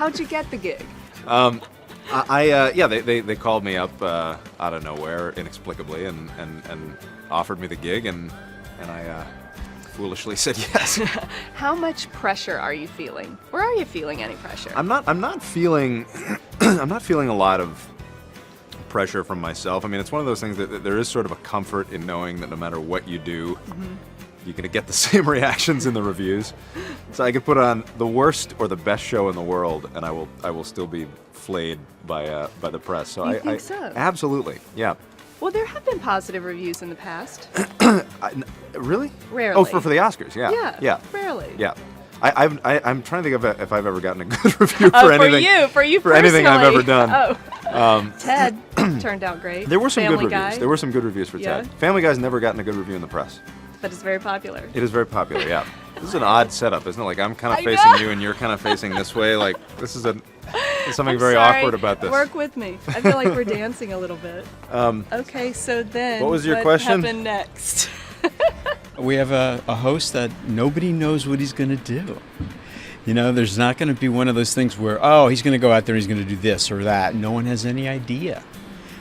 How'd you get the gig? They called me up out of nowhere inexplicably and offered me the gig, and I foolishly said yes. How much pressure are you feeling? Or are you feeling any pressure? I'm not feeling a lot of pressure from myself. I mean, it's one of those things that there is sort of a comfort in knowing that no matter what you do, you're going to get the same reactions in the reviews. So I could put on the worst or the best show in the world, and I will still be flayed by the press. So You think so? Absolutely, yeah. Well, there have been positive reviews in the past. Really? Rarely. Oh, for the Oscars, yeah. Yeah. Rarely. Yeah. I'm trying to think of if I've ever gotten a good review for anything. For you for anything I've ever personally. done. Oh. Ted turned out great. There were some Family good Guy, reviews. There were some good reviews for Yeah. Ted. Family Guy's never gotten a good review in the press. but it's very popular. It is very popular, yeah. This is an odd setup, isn't it? Like I'm kind of I facing know. you and you're kind of facing this way. Like there's something I'm very sorry. awkward about this. Work with me. I feel like we're dancing a little bit. Okay, so then What was your question? What happened next? We have a host that nobody knows what he's going to do. You know, there's not going to be one of those things where, oh, he's going to go out there and he's going to do this or that. No one has any idea.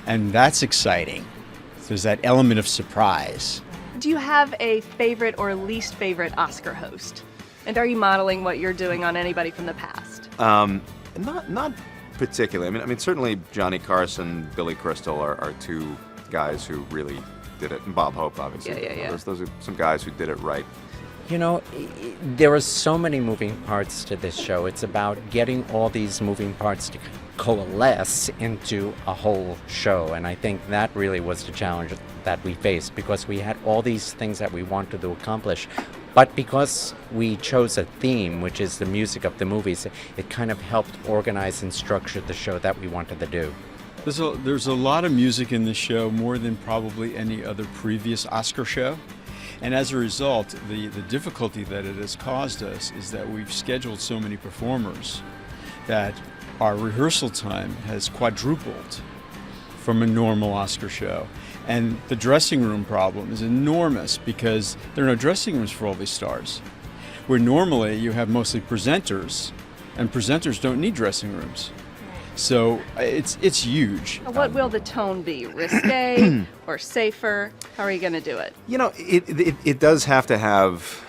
And that's exciting. There's that element of surprise. Do you have a favorite or least favorite Oscar host? And are you modeling what you're doing on anybody from the past? Not particularly. I mean, certainly Johnny Carson, Billy Crystal are two guys who really did it, and Bob Hope, obviously. Yeah. Those are some guys who did it right. You know, there are so many moving parts to this show. It's about getting all these moving parts to coalesce into a whole show. And I think that really was the challenge that we faced, because we had all these things that we wanted to accomplish. But because we chose a theme, which is the music of the movies, it kind of helped organize and structure the show that we wanted to do. There's a lot of music in this show, more than probably any other previous Oscar show. And as a result, the difficulty that it has caused us is that we've scheduled so many performers that our rehearsal time has quadrupled from a normal Oscar show. And the dressing room problem is enormous because there are no dressing rooms for all these stars. Where normally you have mostly presenters, and presenters don't need dressing rooms. So it's huge. What will the tone be? Risque or safer? How are you going to do it? You know, it does have to have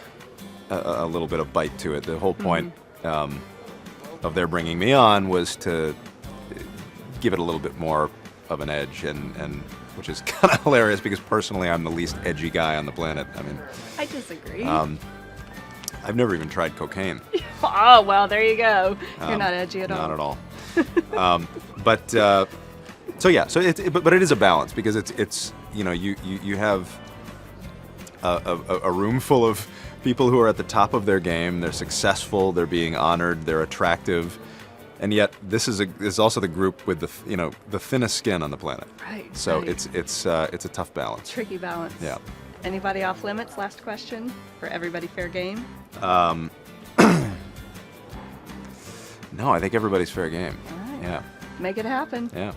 a little bit of bite to it. The whole point of their bringing me on was to give it a little bit more of an edge, and which is kind of hilarious because personally I'm the least edgy guy on the planet. I mean, I disagree. I've never even tried cocaine. Oh, well, there you go. You're not edgy at all. Not at all. But it is a balance because it's you know you have a room full of people who are at the top of their game. They're successful. They're being honored. They're attractive, and yet this is also the group with the thinnest skin on the planet. Right. So right. it's a tough balance. Tricky balance. Yeah. Anybody off limits? Last question. For everybody fair game? No, I think everybody's fair game. All right. Yeah. Make it happen. Yeah.